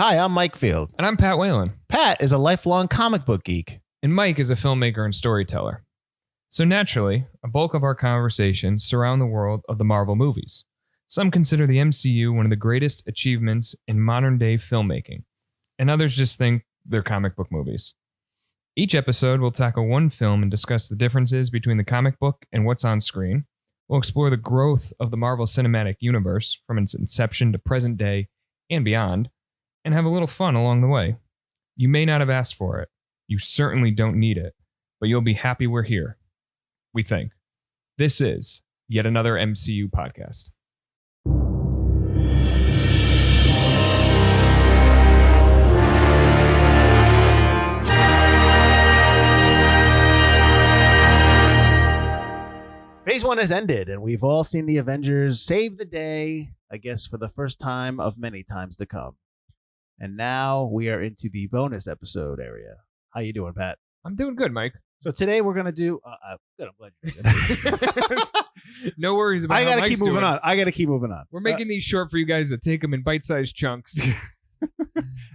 Hi, I'm Mike Field. And I'm Pat Whalen. Pat is a lifelong comic book geek. And Mike is a filmmaker and storyteller. So naturally, a bulk of our conversations surround the world of the Marvel movies. Some consider the MCU one of the greatest achievements in modern-day filmmaking, and others just think they're comic book movies. Each episode will tackle one film and discuss the differences between the comic book and what's on screen. We'll explore the growth of the Marvel Cinematic Universe from its inception to present day and beyond, and have a little fun along the way. You may not have asked for it. You certainly don't need it, but you'll be happy we're here. We think. This is yet another MCU podcast. Phase 1 has ended, and we've all seen the Avengers save the day, I guess for the first time of many times to come. And now we are into the bonus episode area. How you doing, Pat? I'm doing good, Mike. So today we're going to do... good, I'm glad you're good. No worries about I got to keep moving on. I got to keep moving on. We're making these short for you guys to take them in bite-sized chunks.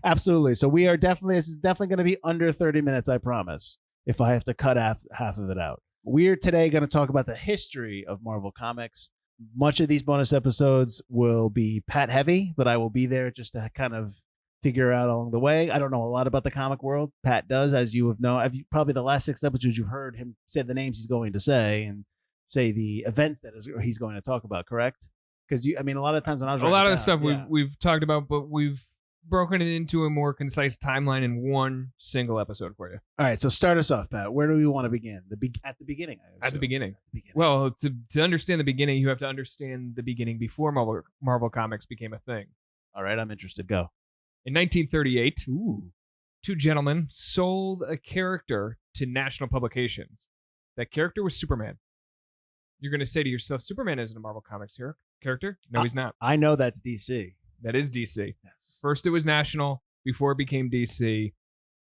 Absolutely. So this is definitely going to be under 30 minutes, I promise, if I have to cut half of it out. We're today going to talk about the history of Marvel Comics. Much of these bonus episodes will be Pat heavy, but I will be there just to kind of figure out along the way. I don't know a lot about the comic world. Pat does, as you have known. Probably the last 6 episodes you've heard him say the names he's going to say and say the events that he's going to talk about, correct? Because a lot of times when I was a lot of the stuff we've talked about, but we've broken it into a more concise timeline in one single episode for you. All right, so start us off, Pat. Where do we want to begin? At the beginning. At the beginning. Well, to understand the beginning, you have to understand the beginning before Marvel Comics became a thing. All right, I'm interested. Go. In 1938, two gentlemen sold a character to national publications. That character was Superman. You're going to say to yourself, Superman isn't a Marvel Comics character? No, he's not. I know that's DC. That is DC. Yes. First it was national, before it became DC.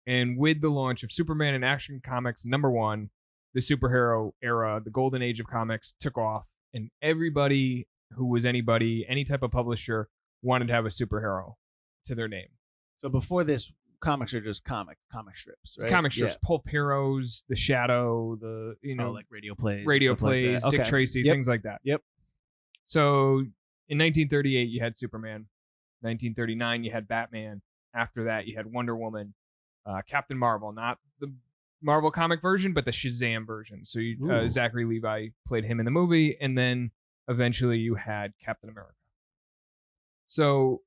And with the launch of Superman and Action Comics #1, the superhero era, the golden age of comics, took off. And everybody who was anybody, any type of publisher, wanted to have a superhero to their name. So before this, comics are just comic strips, right? Comic strips, Pulp Heroes, The Shadow, like radio plays, like Dick Tracy, things like that. Yep. So in 1938, you had Superman. 1939, you had Batman. After that, you had Wonder Woman, Captain Marvel, not the Marvel comic version, but the Shazam version. So Zachary Levi played him in the movie, and then eventually you had Captain America. So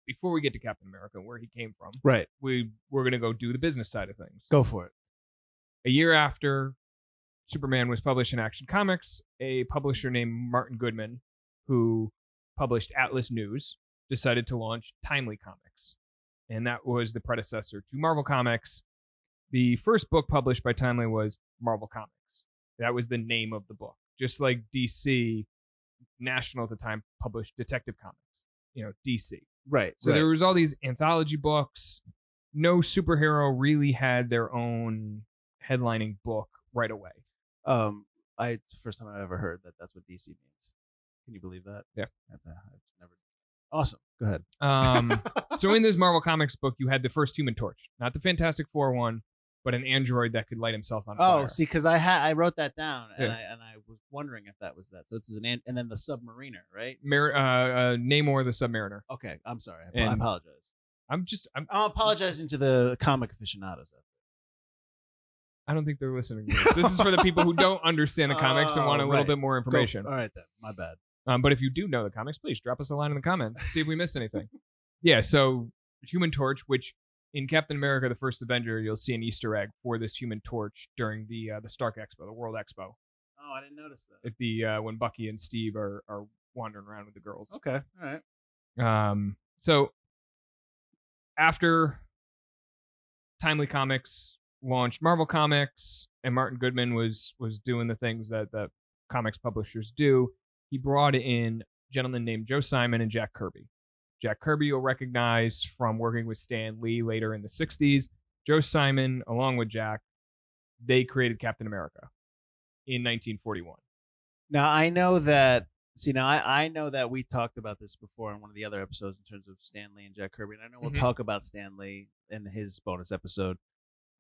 before we get to Captain America, where he came from, right? We're going to go do the business side of things. Go for it. A year after Superman was published in Action Comics, a publisher named Martin Goodman, who published Atlas News, decided to launch Timely Comics. And that was the predecessor to Marvel Comics. The first book published by Timely was Marvel Comics. That was the name of the book. Just like DC, National at the time, published Detective Comics. DC. Right. So there was all these anthology books. No superhero really had their own headlining book right away. It's the first time I've ever heard that that's what DC means. Can you believe that? Yeah. I've never. Awesome. Go ahead. So in this Marvel Comics book, you had the first Human Torch, not the Fantastic Four one, but an android that could light himself on fire. Oh, see, because I wrote that down, and I was wondering if that was that. So this is and then the Submariner, right? Namor the Submariner. Okay, I'm sorry. I apologize. I'm apologizing to the comic aficionados. I don't think they're listening to this. This is for the people who don't understand the comics and want a little bit more information. All right, then. My bad. But if you do know the comics, please drop us a line in the comments. See if we missed anything. Yeah, so Human Torch, which in Captain America, the First Avenger, you'll see an Easter egg for this Human Torch during the Stark Expo, the World Expo. Oh, I didn't notice that. At when Bucky and Steve are wandering around with the girls. Okay, all right. So after Timely Comics launched Marvel Comics, and Martin Goodman was doing the things that comics publishers do, he brought in a gentleman named Joe Simon and Jack Kirby. Jack Kirby you'll recognize from working with Stan Lee later in the 60s. Joe Simon, along with Jack, they created Captain America in 1941. Now, I know that See, now I know that we talked about this before in one of the other episodes in terms of Stan Lee and Jack Kirby, and I know we'll talk about Stan Lee in his bonus episode.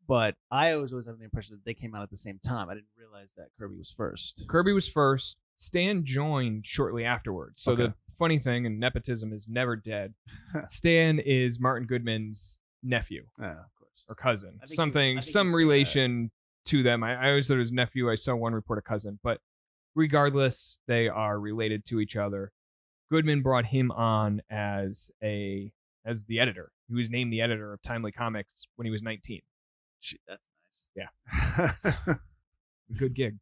But I always have the impression that they came out at the same time. I didn't realize that Kirby was first. Kirby was first. Stan joined shortly afterwards. So the funny thing, and nepotism is never dead. Stan is Martin Goodman's nephew, of course, or cousin, some relation to them. I always thought it was nephew. I saw one report a cousin, but regardless, they are related to each other. Goodman brought him on as the editor. He was named the editor of Timely Comics when he was 19. That's nice. Yeah. Good gig.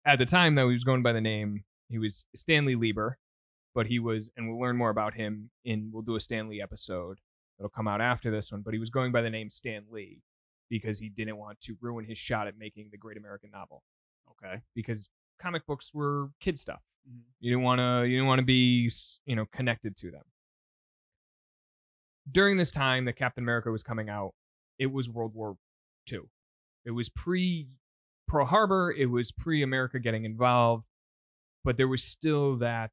At the time, though, he was going by the name, he was Stanley Lieber, but he was, and we'll learn more about him we'll do a Stan Lee episode that'll come out after this one, but he was going by the name Stan Lee because he didn't want to ruin his shot at making the great American novel. Okay. Because comic books were kid stuff. Mm-hmm. You didn't want to be, connected to them. During this time that Captain America was coming out, it was World War II. It was pre-Pearl Harbor. It was pre-America getting involved, but there was still that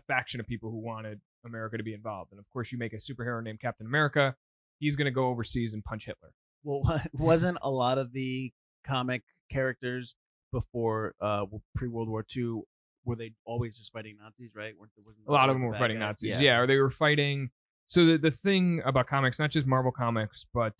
faction of people who wanted America to be involved. And of course, you make a superhero named Captain America, he's going to go overseas and punch Hitler. Well, wasn't a lot of the comic characters before pre-World War II, were they always just fighting Nazis, right? A lot of them were fighting Nazis, yeah, or they were fighting. So the thing about comics, not just Marvel Comics, but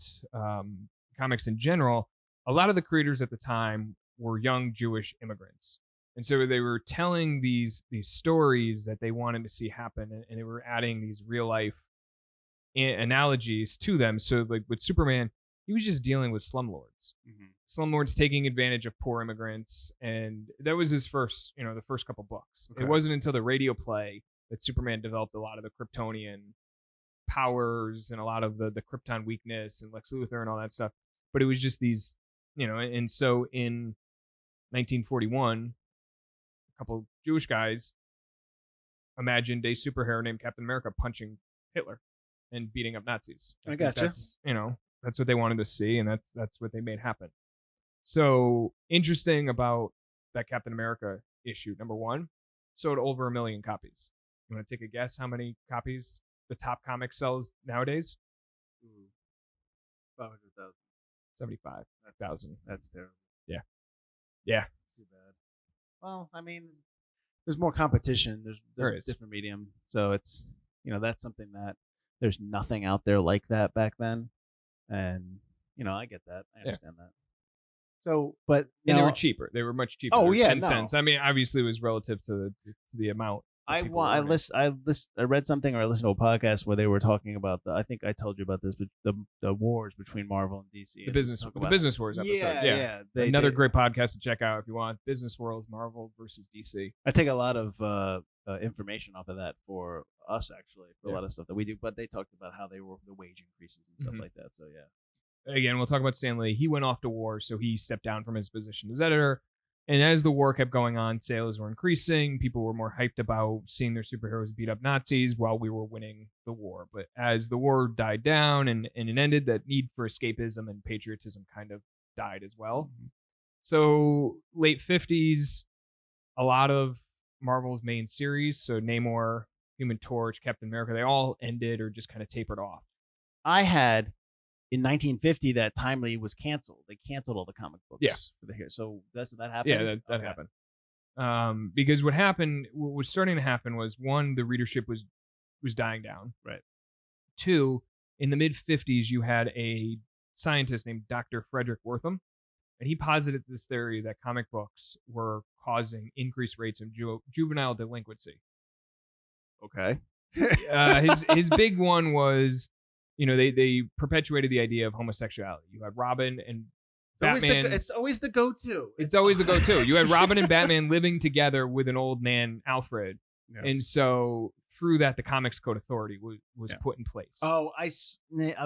comics in general, a lot of the creators at the time were young Jewish immigrants. And so they were telling these stories that they wanted to see happen, and they were adding these real life analogies to them. So like with Superman, he was just dealing with slumlords. Mm-hmm. Slumlords taking advantage of poor immigrants, and that was his first, the first couple books. Okay. It wasn't until the radio play that Superman developed a lot of the Kryptonian powers and a lot of the Krypton weakness and Lex Luthor and all that stuff. But it was just these, and so in 1941, a couple Jewish guys imagined a superhero named Captain America punching Hitler and beating up Nazis. I gotcha. That's, that's what they wanted to see, and that's what they made happen. So interesting about that Captain America issue. Number one, sold over 1 million copies. You want to take a guess how many copies the top comic sells nowadays? 500,000. 75,000. That's terrible. Yeah. Too bad. Well, I mean, there's more competition. There's different medium. So it's, that's something that there's nothing out there like that back then. And, I get that. I understand that. So, but and they were cheaper. They were much cheaper. Oh, yeah, 10 cents. I mean, obviously, it was relative to the amount. I read something or I listened to a podcast where they were talking about I think I told you about this, but the wars between Marvel and DC. The Business Wars episode. Yeah. Another great podcast to check out if you want. Business Wars, Marvel versus DC. I take a lot of information off of that for us, actually, for a lot of stuff that we do. But they talked about how they were the wage increases and stuff like that. So yeah. Again, we'll talk about Stan Lee. He went off to war, so he stepped down from his position as editor. And as the war kept going on, sales were increasing. People were more hyped about seeing their superheroes beat up Nazis while we were winning the war. But as the war died down and it ended, that need for escapism and patriotism kind of died as well. Mm-hmm. So late 50s, a lot of Marvel's main series, so Namor, Human Torch, Captain America, they all ended or just kind of tapered off. I had... in 1950, that Timely was canceled. They canceled all the comic books for the year. So that happened? Yeah, that happened. Because what was starting to happen was, one, the readership was dying down. Right. Two, in the mid-50s, you had a scientist named Dr. Frederick Wortham, and he posited this theory that comic books were causing increased rates of juvenile delinquency. Okay. His big one was... they perpetuated the idea of homosexuality. You had Robin and Batman. It's always the go-to. It's always the go-to. You had Robin and Batman living together with an old man, Alfred. Yeah. And so through that, the Comics Code Authority was put in place. Oh,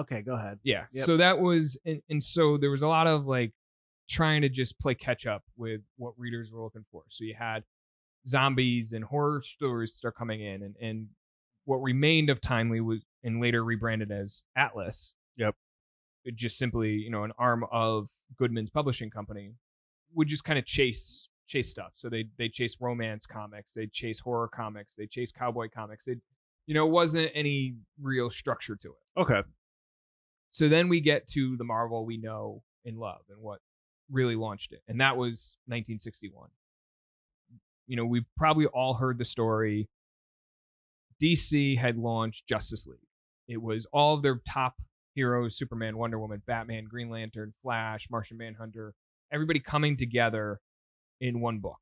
okay, go ahead. Yeah. Yep. So that was, and so there was a lot of trying to just play catch up with what readers were looking for. So you had zombies and horror stories start coming in, and what remained of Timely was, and later rebranded as Atlas. Yep. It just simply, an arm of Goodman's publishing company, would just kind of chase chase stuff. So they chase romance comics, they chase horror comics, they chase cowboy comics. It wasn't any real structure to it. Okay. So then we get to the Marvel we know and love and what really launched it. And that was 1961. We've probably all heard the story. DC had launched Justice League. It was all of their top heroes, Superman, Wonder Woman, Batman, Green Lantern, Flash, Martian Manhunter, everybody coming together in one book.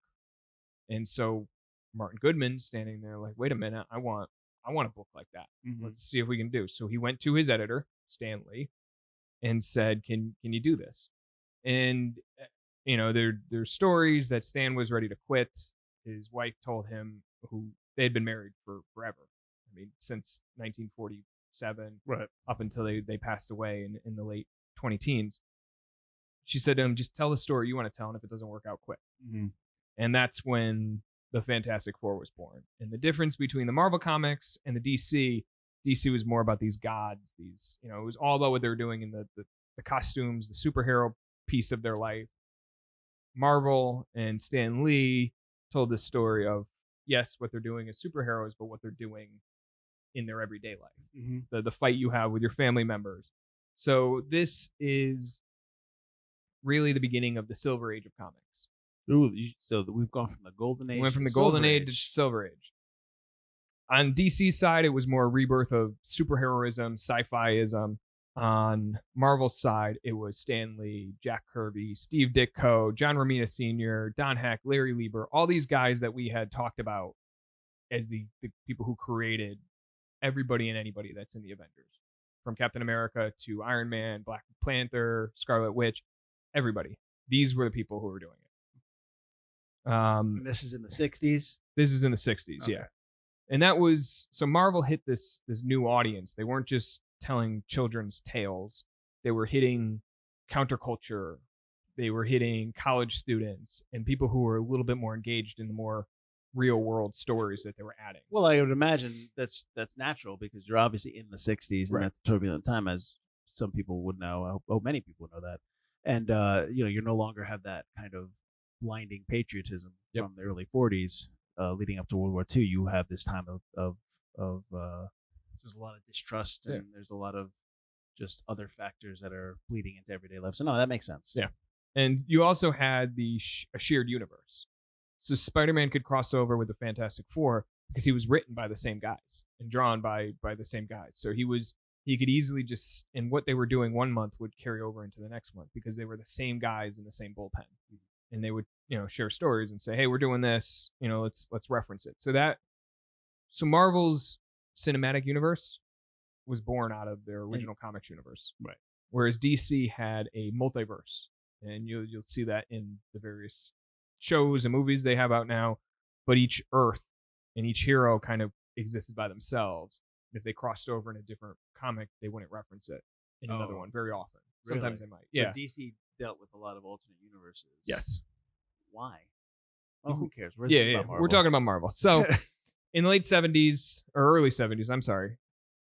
And so Martin Goodman standing there like, wait a minute, I want a book like that. Mm-hmm. Let's see if we can do. So he went to his editor, Stan Lee, and said, can you do this? And there's stories that Stan was ready to quit. His wife told him, who they had been married for forever. I mean, since 1947, right up until they passed away in the late 20-teens. She said to him, just tell the story you want to tell, and if it doesn't work out, quit. Mm-hmm. And that's when the Fantastic Four was born. And the difference between the Marvel comics and the DC was more about these gods, it was all about what they were doing in the costumes, the superhero piece of their life. Marvel and Stan Lee told the story of, yes, what they're doing as superheroes, but what they're doing in their everyday life. Mm-hmm. The fight you have with your family members. So this is really the beginning of the Silver Age of comics. Ooh, so we've gone from the Golden Age. We went from the Golden Age to Silver Age. On DC's side, it was more a rebirth of superheroism, sci-fi-ism. On Marvel's side, it was Stan Lee, Jack Kirby, Steve Ditko, John Romita Sr., Don Heck, Larry Lieber, all these guys that we had talked about as the people who created everybody and anybody that's in the Avengers. From Captain America to Iron Man, Black Panther, Scarlet Witch, everybody. These were the people who were doing it. And this is in the 60s? This is in the 60s, okay. Yeah. And that was, so Marvel hit this new audience. They weren't just telling children's tales. They were hitting counterculture. They were hitting college students and people who were a little bit more engaged in the more real world stories that they were adding. Well, I would imagine that's natural because you're obviously in the 60s, and that's a turbulent time, as some people would know. Many people know that. And you no longer have that kind of blinding patriotism from the early 40s leading up to World War II. You have this time of there's a lot of distrust, and there's a lot of just other factors that are bleeding into everyday life. So no, that makes sense. Yeah. And you also had a shared universe. So Spider-Man could cross over with the Fantastic Four because he was written by the same guys and drawn by the same guys. So he could easily just, and what they were doing one month would carry over into the next month because they were the same guys in the same bullpen. And they would, share stories and say, hey, we're doing this, let's reference it. So Marvel's cinematic universe was born out of their original comics universe. Right. Whereas DC had a multiverse. And you'll see that in the various shows and movies they have out now. But each Earth and each hero kind of existed by themselves. If they crossed over in a different comic, they wouldn't reference it in another one very often. Really? Sometimes they might. So Yeah. DC dealt with a lot of alternate universes. Yes. Why? Oh, who cares? We're talking about Marvel. So in the late 70s, or early 70s, I'm sorry,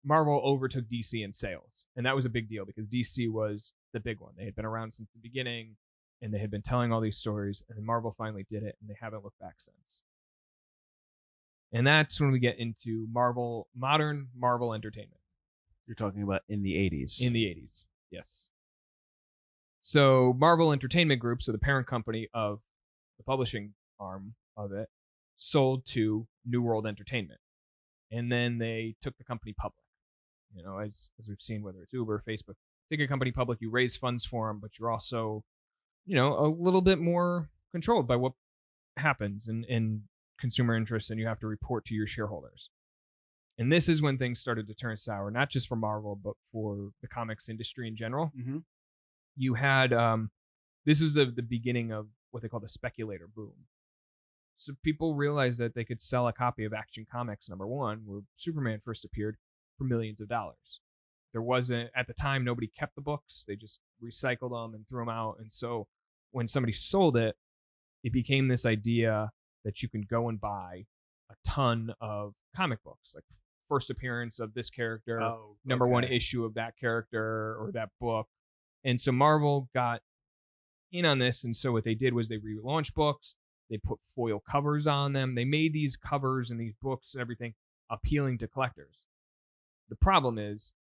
Marvel overtook DC in sales. And that was a big deal because DC was the big one. They had been around since the beginning, and they had been telling all these stories, and then Marvel finally did it, and they haven't looked back since. And that's when we get into modern Marvel entertainment. You're talking about in the 80s. In the 80s, yes. So Marvel Entertainment Group, so the parent company of the publishing arm of it, sold to New World Entertainment. And then they took the company public. As we've seen, whether it's Uber, Facebook, take a company public, you raise funds for them, but you're also, a little bit more controlled by what happens in consumer interests, and you have to report to your shareholders. And this is when things started to turn sour, not just for Marvel, but for the comics industry in general. Mm-hmm. You had, this is the beginning of what they call the speculator boom. So people realized that they could sell a copy of Action Comics #1, where Superman first appeared, for millions of dollars. There wasn't, at the time, nobody kept the books. They just recycled them and threw them out. And so when somebody sold it, it became this idea that you can go and buy a ton of comic books, like first appearance of this character, #1 issue of that character or that book. And so Marvel got in on this. And so what they did was they relaunched books. They put foil covers on them. They made these covers and these books and everything appealing to collectors. The problem is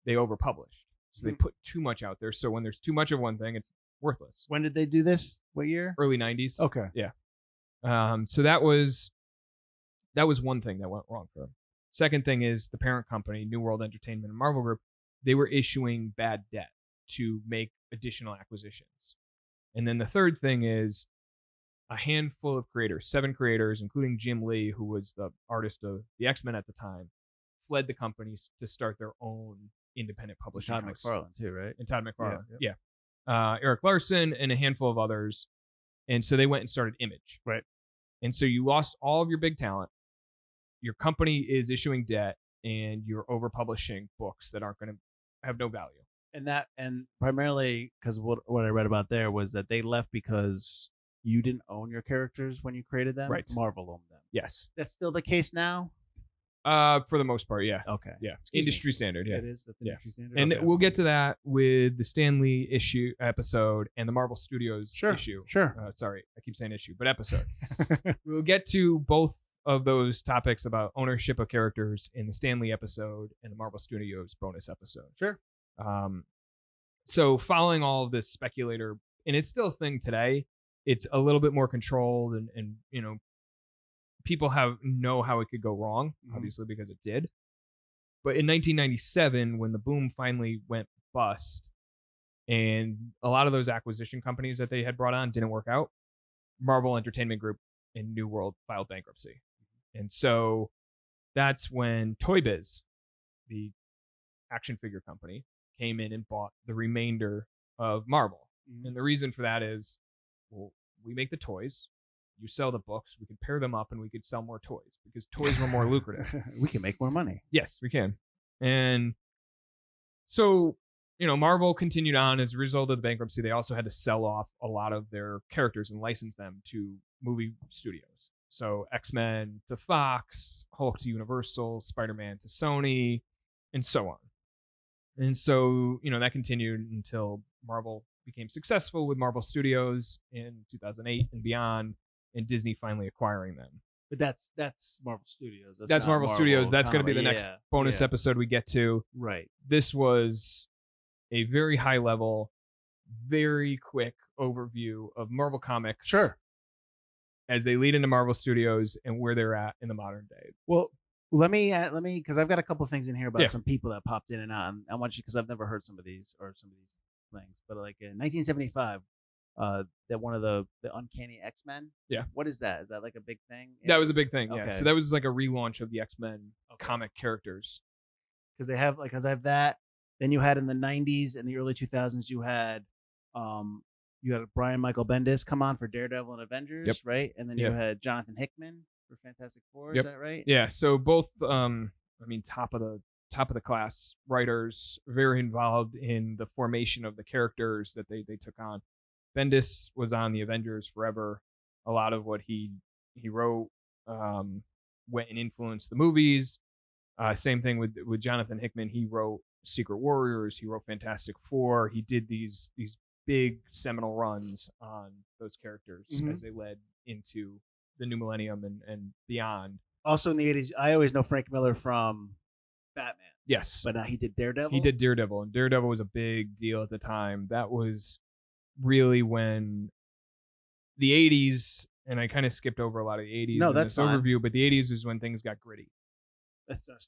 they overpublished. So they put too much out there. So when there's too much of one thing, it's worthless. When did they do this? What year? Early 90s. Okay. Yeah. So that was one thing that went wrong for them. Second thing is the parent company, New World Entertainment and Marvel Group, they were issuing bad debt to make additional acquisitions. And then the third thing is a handful of creators, 7 creators, including Jim Lee, who was the artist of the X-Men at the time, fled the companies to start their own independent publishing Todd house. McFarlane too, right? And Todd McFarlane, Yeah. Eric Larson and a handful of others. And so they went and started Image. Right. And so you lost all of your big talent. Your company is issuing debt, and you're overpublishing books that aren't going to have no value. And primarily because what I read about there was that they left because you didn't own your characters when you created them. Right. Marvel owned them. Yes. That's still the case now? For the most part, yeah. Okay. Yeah. Excuse industry standard, yeah. It is. That's industry standard. And okay. we'll get to that with the Stan Lee issue episode and the Marvel Studios issue. Sure. Sorry, I keep saying issue, but episode. We'll get to both of those topics about ownership of characters in the Stan Lee episode and the Marvel Studios bonus episode. Sure. So following all of this speculator, and it's still a thing today, it's a little bit more controlled and you know, people know how it could go wrong, obviously, because it did. But in 1997, when the boom finally went bust, and a lot of those acquisition companies that they had brought on didn't work out, Marvel Entertainment Group and New World filed bankruptcy. And so that's when Toy Biz, the action figure company, came in and bought the remainder of Marvel. And the reason for that is, well, we make the toys, you sell the books, we could pair them up and we could sell more toys because toys were more lucrative. We can make more money. Yes, we can. And so, you know, Marvel continued on as a result of the bankruptcy. They also had to sell off a lot of their characters and license them to movie studios. So X-Men to Fox, Hulk to Universal, Spider-Man to Sony, and so on. And so, you know, that continued until Marvel became successful with Marvel Studios in 2008 and beyond, and Disney finally acquiring them. But that's Marvel Studios. That's Marvel Studios. That's going to be the next bonus episode we get to. Right. This was a very high level, very quick overview of Marvel Comics. Sure. As they lead into Marvel Studios and where they're at in the modern day. Well, let me, because I've got a couple things in here about some people that popped in and out. And I want you, because I've never heard some of these things. But like in 1975, that one of the Uncanny X-Men. Yeah. What is that? Is that like a big thing? That was a big thing. Yeah. Okay. So that was like a relaunch of the X-Men comic characters. Because I have that. Then you had in the 90s and the early 2000s, you had Brian Michael Bendis come on for Daredevil and Avengers, right? And then you had Jonathan Hickman for Fantastic Four. Is that right? Yeah. So both, top of the class writers, very involved in the formation of the characters that they took on. Bendis was on the Avengers forever. A lot of what he wrote went and influenced the movies. Same thing with Jonathan Hickman. He wrote Secret Warriors. He wrote Fantastic Four. He did these big seminal runs on those characters as they led into the new millennium and beyond. Also in the 80s, I always know Frank Miller from Batman. Yes. But now he did Daredevil? He did Daredevil, and Daredevil was a big deal at the time. That was really when the 80s, and I kind of skipped over a lot of the 80s in this overview, but the 80s is when things got gritty. It started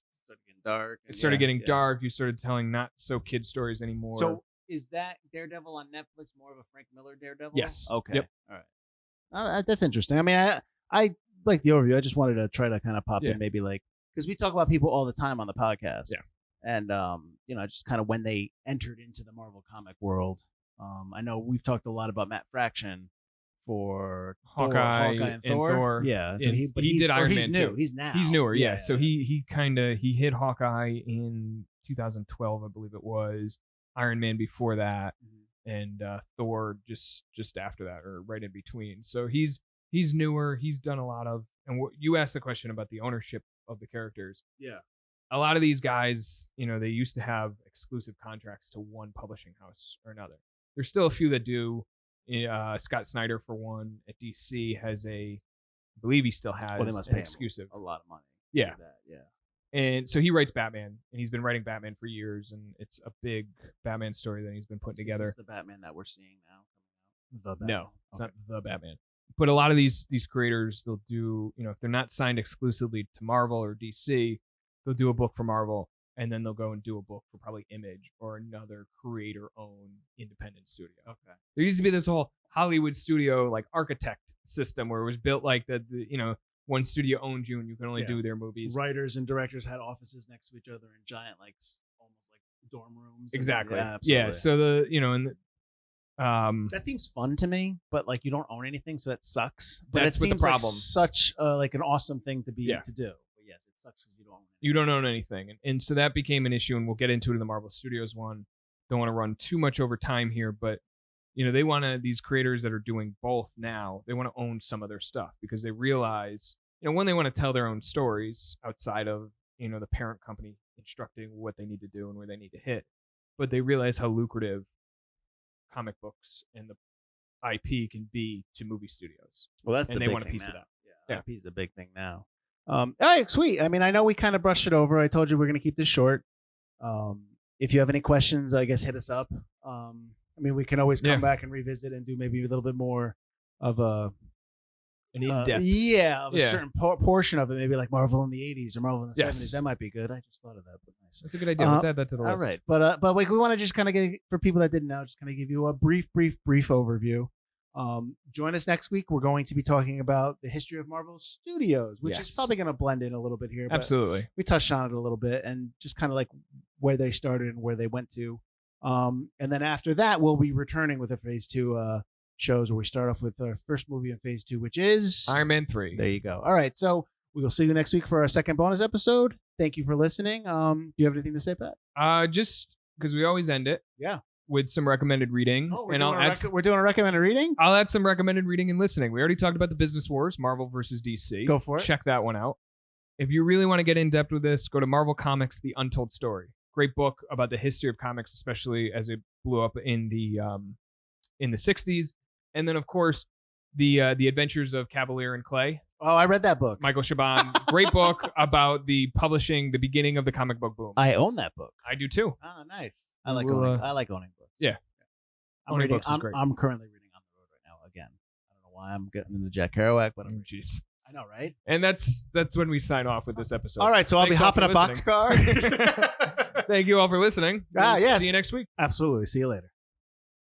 getting dark. It started getting dark. You started telling not so kid stories anymore. So is that Daredevil on Netflix more of a Frank Miller Daredevil? Yes. Okay. Yep. All right. That's interesting. I mean, I like the overview. I just wanted to try to kind of pop in maybe like, because we talk about people all the time on the podcast. Yeah. And, just kind of when they entered into the Marvel comic world. I know we've talked a lot about Matt Fraction for Hawkeye and Thor. Yeah. So he did Iron Man too. He's newer. Yeah. So he hit Hawkeye in 2012, I believe it was. Iron Man before that, and Thor just after that, or right in between. So he's newer. He's done a lot of, and you asked the question about the ownership of the characters. Yeah. A lot of these guys, they used to have exclusive contracts to one publishing house or another. There's still a few that do. Scott Snyder, for one, at DC has I believe he still has Well, they must an pay him exclusive. a lot of money. Yeah. for that. Yeah. And so he writes Batman, and he's been writing Batman for years, and it's a big Batman story that he's been putting together. Is this the Batman that we're seeing now coming out? The Batman. No, it's not the Batman. But a lot of these creators, they'll do, if they're not signed exclusively to Marvel or DC, they'll do a book for Marvel, and then they'll go and do a book for probably Image or another creator-owned independent studio. Okay. There used to be this whole Hollywood studio like architect system where it was built like the one studio owned you and you can only do their movies. Writers and directors had offices next to each other in giant, like almost like dorm rooms. Exactly. Yeah. So that seems fun to me, but like you don't own anything, so that sucks. But That's it the seems problem. like such like an awesome thing to do. But yes, it sucks because you don't own anything. You don't own anything. And so that became an issue, and we'll get into it in the Marvel Studios one. Don't want to run too much over time here, but they want to, these creators that are doing both now, they want to own some of their stuff because they realize, when they want to tell their own stories outside of, the parent company instructing what they need to do and where they need to hit, but they realize how lucrative comic books and the IP can be to movie studios. Well, that's and the they big want a thing piece now. of that. Yeah, Yeah. IP is the big thing now. All right, sweet. I mean, I know we kind of brushed it over. I told you we're going to keep this short. If you have any questions, I guess hit us up. I mean, we can always come back and revisit and do maybe a little bit more of an in-depth. a certain portion of it, maybe like Marvel in the 80s or Marvel in the 70s. That might be good. I just thought of that, but nice. That's a good idea. Let's add that to the list. All right, but like we want to just kind of get, for people that didn't know, just kind of give you a brief overview. Join us next week. We're going to be talking about the history of Marvel Studios, which is probably going to blend in a little bit here. But Absolutely. we touched on it a little bit and just kind of like where they started and where they went to. And then after that, we'll be returning with a phase 2 shows where we start off with our first movie in phase 2, which is Iron Man 3. There you go. All right. So we will see you next week for our second bonus episode. Thank you for listening. Do you have anything to say, Pat? Just because we always end it. Yeah. With some recommended reading. Oh, we're doing a recommended reading? I'll add some recommended reading and listening. We already talked about the Business Wars, Marvel versus DC. Go for it. Check that one out. If you really want to get in depth with this, go to Marvel Comics: The Untold Story. Great book about the history of comics, especially as it blew up in the 60s. And then, of course, the Adventures of Cavalier and Clay. Oh, I read that book. Michael Chabon. Great book about the beginning of the comic book boom. I own that book. I do too. Oh, nice. I like owning books. Yeah. I'm currently reading On the Road right now again. I don't know why I'm getting into Jack Kerouac, but jeez. I know, right? And that's when we sign off with this episode. All right, so I'll be hopping a boxcar. Thank you all for listening. Yes. See you next week. Absolutely. See you later.